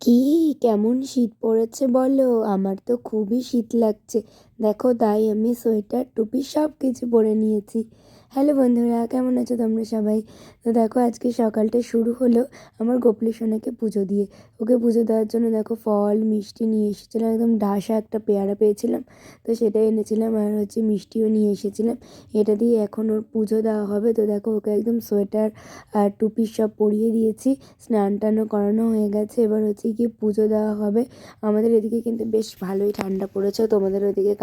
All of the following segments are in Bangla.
কি কেমন শীত পড়েছে বলো? আমার তো খুবই শীত লাগছে। দেখো, তাই আমি সোয়েটার টুপি সব কিছু পরে নিয়েছি। হ্যালো বন্ধুরা, কেমন আছো তোমরা সবাই? তো দেখো, আজকে সকালটা শুরু হলো আমার গোপলি সোনাকে পুজো দিয়ে। ওকে পুজো দেওয়ার জন্য দেখো ফল মিষ্টি নিয়ে এসেছিলাম, একদম ডাসা একটা পেয়ারা পেয়েছিলাম, তো সেটাই এনেছিলাম, আর হচ্ছে মিষ্টিও নিয়ে এসেছিলাম। এটা দিয়ে এখন ওর পুজো দেওয়া হবে। তো দেখো, ওকে একদম সোয়েটার আর টুপি সব পরিয়ে দিয়েছি, স্নান টানও করানো হয়ে গেছে। এবার হচ্ছে কি পুজো দেওয়া হবে। আমাদের এদিকে কিন্তু বেশ ভালোই ঠান্ডা পড়েছে। তোমাদের ওদিকে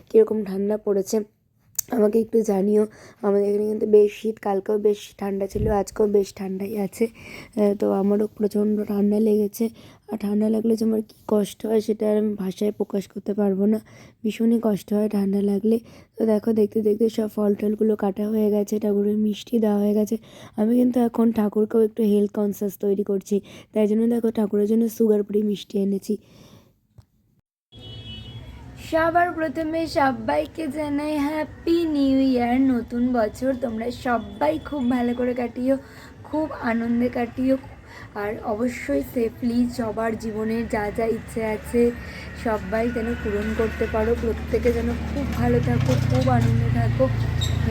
কীরকম ঠান্ডা পড়েছে আমাকে একটু জানিও। আমাদের এখানে কিন্তু বেশ শীত, কালকেও বেশ ঠান্ডা ছিল, আজকেও বেশ ঠান্ডাই আছে। তো আমারও প্রচণ্ড ঠান্ডা লেগেছে। আর ঠান্ডা লাগলে যে আমার কী কষ্ট হয় সেটা আর আমি ভাষায় প্রকাশ করতে পারবো না। ভীষণই কষ্ট হয় ঠান্ডা লাগলে। তো দেখো, দেখতে দেখতে সব ফল টলগুলো কাটা হয়ে গেছে, ঠাকুরের মিষ্টি দেওয়া হয়ে গেছে। আমি কিন্তু এখন ঠাকুরকেও একটু হেলথ কনসিয়াস তৈরি করছি, তাই জন্য দেখো ঠাকুরের জন্য সুগার ফ্রি মিষ্টি এনেছি। সবার প্রথমে সবাইকে জানাই হ্যাপি নিউ ইয়ার, নতুন বছর তোমরা সবাই খুব ভালো করে কাটিও, খুব আনন্দে কাটিও, আর অবশ্যই সেফলি সবার জীবনের যা যা ইচ্ছে আছে সবাই যেন পূরণ করতে পারো। প্রত্যেকে যেন খুব ভালো থাকো, খুব আনন্দে থাকো,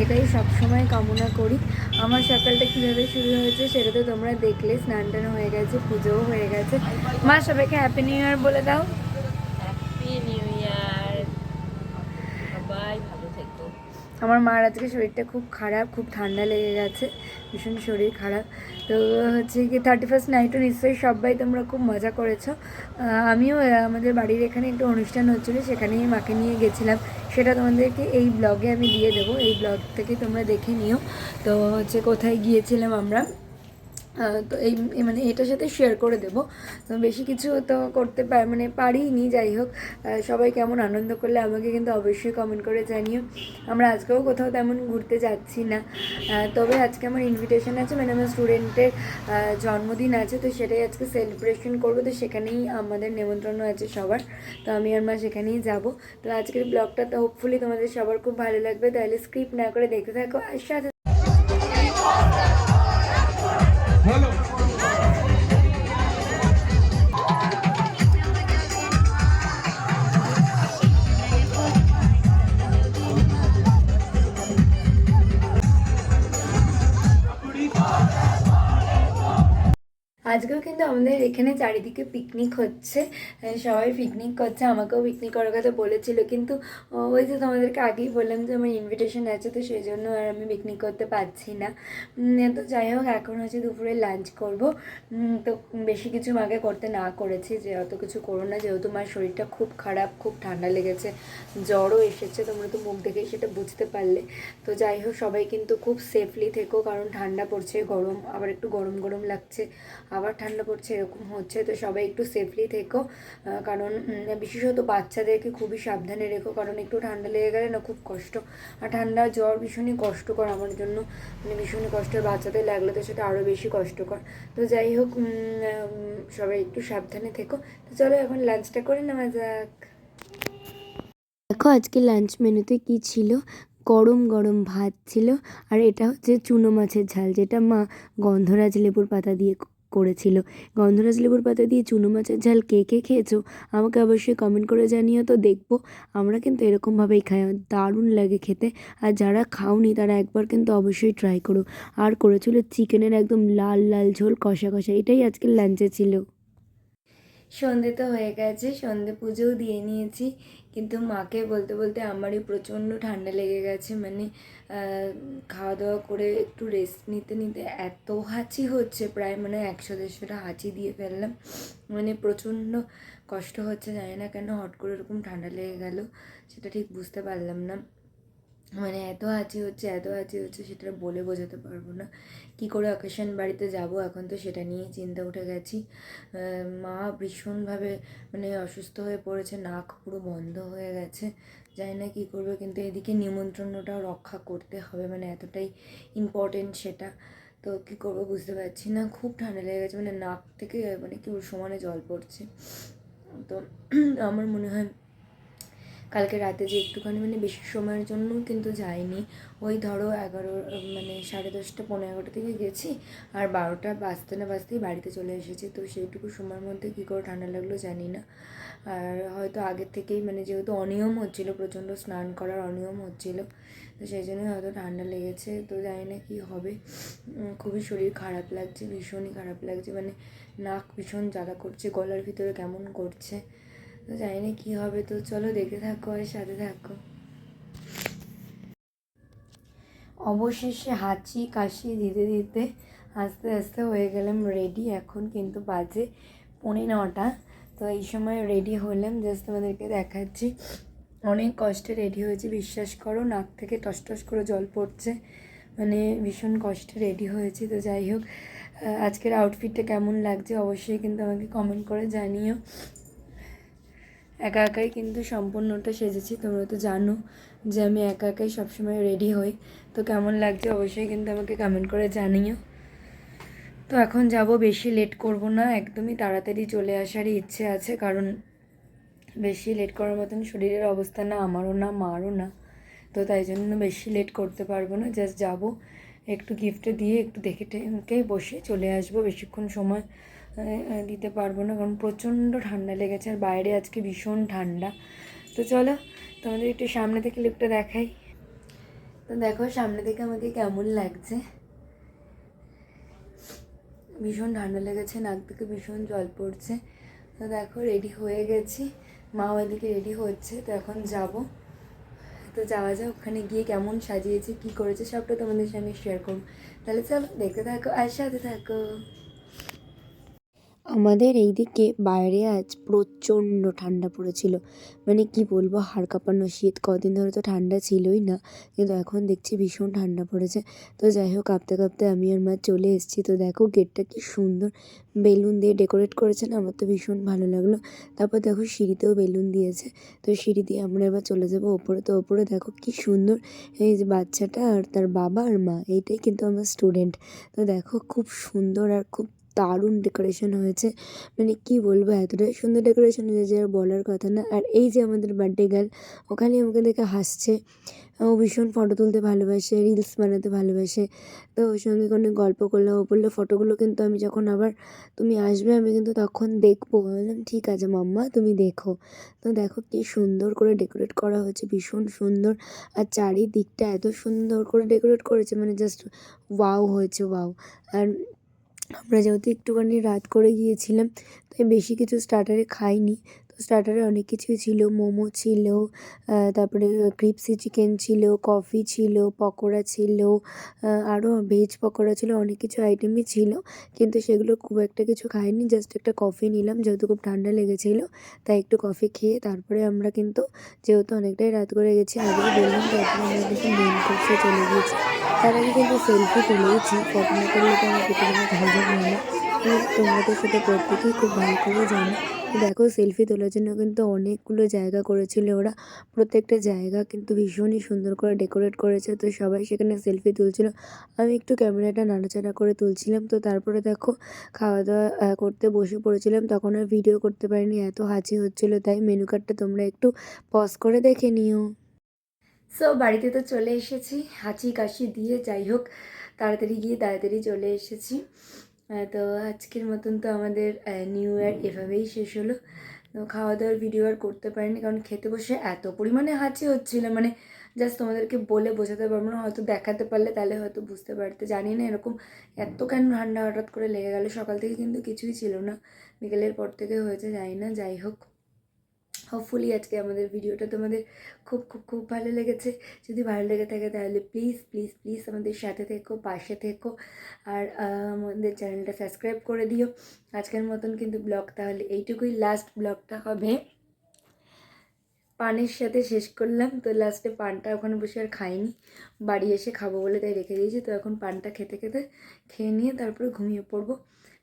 এটাই সবসময় কামনা করি। আমার সকালটা কীভাবে শুরু হয়েছে সেটা তো তোমরা দেখলে, স্নান টান হয়ে গেছে, পুজোও হয়ে গেছে। মা, সবাইকে হ্যাপি নিউ ইয়ার বলে দাও। হ্যাপি নিউ ইয়ার, সবাই ভালো থেকো। আমার মার আজকে শরীরটা খুব খারাপ, খুব ঠান্ডা লেগে গেছে, ভীষণ শরীর খারাপ। তো হচ্ছে কি 31st নাইটও নিশ্চয়ই সবাই তোমরা খুব মজা করেছো। আমিও আমাদের বাড়ির এখানে একটু অনুষ্ঠান হচ্ছিলো, সেখানেই মাকে নিয়ে গেছিলাম। সেটা তোমাদেরকে এই ব্লগে আমি দিয়ে দেবো, এই ব্লগ থেকে তোমরা দেখে নিও। তো হচ্ছে কোথায় গিয়েছিলাম আমরা, তো এই মানে এটার সাথে শেয়ার করে দেবো। তো বেশি কিছু তো করতে পারিনি। যাই হোক, সবাই কেমন আনন্দ করলে আমাকে কিন্তু অবশ্যই কমেন্ট করে জানিও। আমরা আজকেও কোথাও তেমন ঘুরতে যাচ্ছি না, তবে আজকে আমার ইনভিটেশন আছে, মানে আমার স্টুডেন্টের জন্মদিন আছে, তো সেটাই আজকে সেলিব্রেশন করবো। তো সেখানেই আমাদের নেমন্ত্রণ আছে সবার, তো আমি আর মা সেখানেই যাব। তো আজকের ব্লগটা তো হোপফুলি তোমাদের সবার খুব ভালো লাগবে, তাহলে স্কিপ না করে দেখতে থাকো আর সাথে। আজকেও কিন্তু আমাদের এখানে চারিদিকে পিকনিক হচ্ছে, সবাই পিকনিক করছে, আমাকেও পিকনিক করার কথা বলেছিল, কিন্তু ওই যে তোমাদেরকে আগেই বললাম যে আমার ইনভিটেশন আছে, তো সেই জন্য আর আমি পিকনিক করতে পারছি না। তো যাই হোক, এখন হচ্ছে দুপুরে লাঞ্চ করব। তো বেশি কিছু মাকে করতে না করেছি যে অত কিছু করো না, যেহেতু মার শরীরটা খুব খারাপ, খুব ঠান্ডা লেগেছে, জ্বরও এসেছে, তোমরা তো মুখ দেখেই সেটা বুঝতে পারলে। তো যাই হোক, সবাই কিন্তু খুব সেফলি থেকো, কারণ ঠান্ডা পড়ছে, গরম আবার একটু গরম গরম লাগছে, আবার ঠান্ডা পড়ছে, এরকম হচ্ছে। তো সবাই একটু সেফলি থেকো, কারণ বিশেষত বাচ্চাদেরকে খুবই সাবধানে রেখো, কারণ একটু ঠান্ডা লেগে গেলে না খুব কষ্ট। আর ঠান্ডা জ্বর ভীষণই কষ্টকর আমার জন্য, মানে ভীষণই কষ্ট, বাচ্চাদের লাগলে তো সেটা আরও বেশি কষ্টকর। তো যাই হোক, সবাই একটু সাবধানে থেকো। তো চলো এখন লাঞ্চটা করে নেওয়া যাক। দেখো, আজকে লাঞ্চ মেনুতে কি ছিল। গরম গরম ভাত ছিল, আর এটা হচ্ছে চুনো মাছের ঝাল, যেটা মা গন্ধরাজ লেবুর পাতা দিয়ে করেছিল। গন্ধরাজ লেবুর পাতা দিয়ে চুনো মাছের ঝাল কে কে খেয়েছো আমাকে অবশ্যই কমেন্ট করে জানিও। তো দেখবো, আমরা কিন্তু এরকমভাবেই খাই, দারুণ লাগে খেতে। আর যারা খাওনি তারা একবার কিন্তু অবশ্যই ট্রাই করো। আর করেছিল চিকেনের একদম লাল লাল ঝোল, কষা কষা। এটাই আজকের লাঞ্চে ছিল। সন্ধে তো হয়ে গেছে, সন্ধে পুজোও দিয়ে নিয়েছি, কিন্তু মাকে বলতে বলতে আমারই প্রচণ্ড ঠান্ডা লেগে গেছে। মানে খাওয়া দাওয়া করে একটু রেস্ট নিতে নিতে এত হাঁচি হচ্ছে, প্রায় মানে 100-150টা হাঁচি দিয়ে ফেললাম। মানে প্রচণ্ড কষ্ট হচ্ছে, জানি না কেন হট করে এরকম ঠান্ডা লেগে গেল, সেটা ঠিক বুঝতে পারলাম না। মানে এত হাঁচি হচ্ছে, এত হাঁচি হচ্ছে, সেটা বলে বোঝাতে পারবো না। কী করে অকেশন বাড়িতে যাব, এখন তো সেটা নিয়েই চিন্তা উঠে গেছি। মা ভীষণভাবে মানে অসুস্থ হয়ে পড়েছে, নাক পুরো বন্ধ হয়ে গেছে, জানি না কী করবে, কিন্তু এদিকে নিমন্ত্রণটাও রক্ষা করতে হবে, মানে এতটাই ইম্পর্টেন্ট সেটা। তো কী করবো বুঝতে পারছি না, খুব ঠান্ডা লেগে গেছে, মানে নাক থেকে মানে কি সমানে জল পড়ছে। তো আমার মনে হয় কালকে রাতে যে একটুখানি মানে বেশি সময়ের জন্য কিন্তু যাইনি, ওই ধরো 11 মানে 10:30 11:15 থেকে গেছি, আর 12টা বাজতে না বাজতেই বাড়িতে চলে এসেছি। তো সেইটুকু সময়ের মধ্যে কী করে ঠান্ডা লাগলো জানি না। আর হয়তো আগের থেকেই মানে যেহেতু অনিয়ম হচ্ছিলো, প্রচণ্ড স্নান করার অনিয়ম হচ্ছিলো, তো সেই জন্যই হয়তো ঠান্ডা লেগেছে। তো জানি না কী হবে, খুবই শরীর খারাপ লাগছে, ভীষণই খারাপ লাগছে, মানে নাক ভীষণ জ্বালা করছে, গলার ভিতরে কেমন করছে, তো জানি না কী হবে। তো চলো দেখতে থাকো আর সাথে থাকো। অবশেষে হাঁচি কাশি দিতে দিতে আস্তে আস্তে হয়ে গেলাম রেডি। এখন কিন্তু বাজে 9:45। তো এই সময় রেডি হলাম, জাস্ট তোমাদেরকে দেখাচ্ছি। অনেক কষ্টে রেডি হয়েছি, বিশ্বাস করো, নাক থেকে টস টস করে জল পড়ছে, মানে ভীষণ কষ্টে রেডি হয়েছি। তো যাই হোক, আজকের আউটফিটটা কেমন লাগছে অবশ্যই কিন্তু আমাকে কমেন্ট করে জানিও। একা একাই কিন্তু সম্পূর্ণটা সেজেছি, তোমরা তো জানো যে আমি একা একাই সবসময় রেডি হই। তো কেমন লাগছে অবশ্যই কিন্তু আমাকে কমেন্ট করে জানিও। তো এখন যাব, বেশি লেট করব না, একদমই তাড়াতাড়ি চলে আসারই ইচ্ছে আছে, কারণ বেশি লেট করার মতন শরীরের অবস্থা না আমারও না মারও না। তো তাই জন্য বেশি লেট করতে পারবো না, জাস্ট যাব, একটু গিফটে দিয়ে একটু দেখে টেকেই বসে চলে আসবো। বেশিক্ষণ সময় দিতে পারবো না, কারণ প্রচণ্ড ঠান্ডা লেগেছে, আর বাইরে আজকে ভীষণ ঠান্ডা। তো চলো তোমাদের একটু সামনে থেকে লুকটা দেখাই। তো দেখো সামনে থেকে আমাকে কেমন লাগছে, ভীষণ ঠান্ডা লেগেছে, নাক থেকে ভীষণ জল পড়ছে। তো দেখো রেডি হয়ে গেছি, মা ওইদিকে রেডি হচ্ছে। তো এখন যাব, তো যাওয়া যাক, ওখানে গিয়ে কেমন সাজিয়েছে কী করেছে সবটা তোমাদের সঙ্গে শেয়ার করবো। তাহলে চলো দেখতে থাকো আর সাথে থাকো। আমাদের এইদিকে বাইরে আজ প্রচণ্ড ঠান্ডা পড়েছিল, মানে কি বলবো, হাড় কাঁপানো শীত। কদিন ধরে তো ঠান্ডা ছিলই না, কিন্তু এখন দেখছি ভীষণ ঠান্ডা পড়েছে। তো যাই হোক, কাঁপতে কাঁপতে আমি আর মা চলে এসেছি। তো দেখো গেটটা কি সুন্দর বেলুন দিয়ে ডেকোরেট করেছে না, আমার তো ভীষণ ভালো লাগলো। তারপর দেখো সিঁড়িতেও বেলুন দিয়েছে, তো সিঁড়ি দিয়ে আমরা এবার চলে যাবো ওপরে। তো ওপরে দেখো কি সুন্দর, এই যে বাচ্চাটা আর তার বাবা আর মা, এইটাই কিন্তু আমার স্টুডেন্ট। তো দেখো খুব সুন্দর আর খুব দারুণ ডেকোরেশন হয়েছে, মানে কি বলবো, এতটাই সুন্দর ডেকোরেশন হয়েছে আর বলার কথা না। আর এই যে আমাদের বার্থডে গার্ল, ওখানে আমাকে দেখে হাসছে, ও ভীষণ ফটো তুলতে ভালোবাসে, রিলস বানাতে ভালোবাসে। তো ওর সঙ্গে কোনো গল্প করলে ও বললো ফটোগুলো কিন্তু আমি যখন আবার তুমি আসবে আমি কিন্তু তখন দেখবো। বললাম ঠিক আছে মাম্মা তুমি দেখো। তো দেখো কি সুন্দর করে ডেকোরেট করা হয়েছে, ভীষণ সুন্দর। আর চারিদিকটা এত সুন্দর করে ডেকোরেট করেছে, মানে জাস্ট ওয়াও হয়েছে, ওয়াও। আর আমরা যেহেতু একটুখানি রাত করে গিয়েছিলাম, তাই বেশি কিছু স্টার্টারে খাইনি। তো স্টার্টারে অনেক কিছুই ছিল, মোমো ছিল, তারপরে ক্রিপসি চিকেন ছিল, কফি ছিল, পকোড়া ছিল, আরও ভেজ পকোড়া ছিল, অনেক কিছু আইটেমই ছিল, কিন্তু সেগুলো খুব একটা কিছু খাইনি, জাস্ট একটা কফি নিলাম, যেহেতু খুব ঠান্ডা লেগেছিলো তাই একটু কফি খেয়ে তারপরে আমরা কিন্তু, যেহেতু অনেকটাই রাত করে গেছি আগেই বললাম, তারপরে আমরা কিন্তু মেন কোর্সে চলে গিয়েছি। তার আগে কিন্তু সেলফি তুলেইছি, ফটো না করলে তো আমার প্রতিদিন ঝালঝাল হয় না, তোমরা তো সেটা প্রত্যেকেই খুব ভালো করে জানো। তো দেখো সেলফি তোলার জন্য কিন্তু অনেকগুলো জায়গা করেছিল ওরা, প্রত্যেকটা জায়গা কিন্তু ভীষণই সুন্দর করে ডেকোরেট করেছে। তো সবাই সেখানে সেলফি তুলছিল, আমি একটু ক্যামেরাটা নাড়াচাড়া করে তুলছিলাম। তো তারপরে দেখো খাওয়া দাওয়া করতে বসে পড়েছিলাম, তখন আর ভিডিও করতে পারিনি, এত হাঁচি হচ্ছিলো, তাই মেনু কার্ডটা তোমরা একটু পজ করে দেখে নিও। সো বাড়িতে তো চলে এসেছি, হাঁচি কাশি দিয়ে যাই হোক তাড়াতাড়ি গিয়ে তাড়াতাড়ি চলে এসেছি। তো আজকের মতন তো আমাদের নিউ ইয়ার এভাবেই শেষ হলো। তো খাওয়া দাওয়ার ভিডিও আর করতে পারিনি, কারণ খেতে বসে এত পরিমাণে হাঁচি হচ্ছিলো, মানে জাস্ট তোমাদেরকে বলে বোঝাতে পারবো না, হয়তো দেখাতে পারলে তাহলে হয়তো বুঝতে পারতে। জানি না এরকম এত কেন ঠান্ডা হঠাৎ করে লেগে গেলো, সকাল থেকে কিন্তু কিছুই ছিল না, বিকেলের পর থেকে হয়েছে, জানি না। যাই হোক, হোপফুলি আজকে আমাদের ভিডিওটা তোমাদের খুব খুব খুব ভালো লেগেছে। যদি ভালো লেগে থাকে তাহলে প্লিজ প্লিজ প্লিজ আমাদের সাথে থেকো, পাশে থেকো, আর আমাদের চ্যানেলটা সাবস্ক্রাইব করে দিও। আজকের মতন কিন্তু ব্লগ তাহলে এইটুকুই, লাস্ট ব্লগটা হবে পানের সাথে শেষ করলাম। তো লাস্টে পানটা ওখানে বসে আর খাইনি, বাড়ি এসে খাবো বলে তাই রেখে দিয়েছি। তো এখন পানটা খেতে খেতে খেয়ে নিয়ে তারপরে ঘুমিয়ে পড়বো।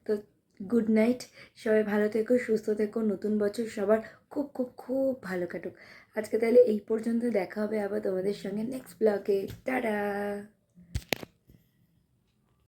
তো গুড নাইট, সবাই ভালো থেকো, সুস্থ থেকো, নতুন বছর সবার খুব খুব খুব ভালো কাটুক। আজকে তাহলে এই পর্যন্ত, দেখা হবে আবার তোমাদের সঙ্গে নেক্সট ব্লগে। টাটা।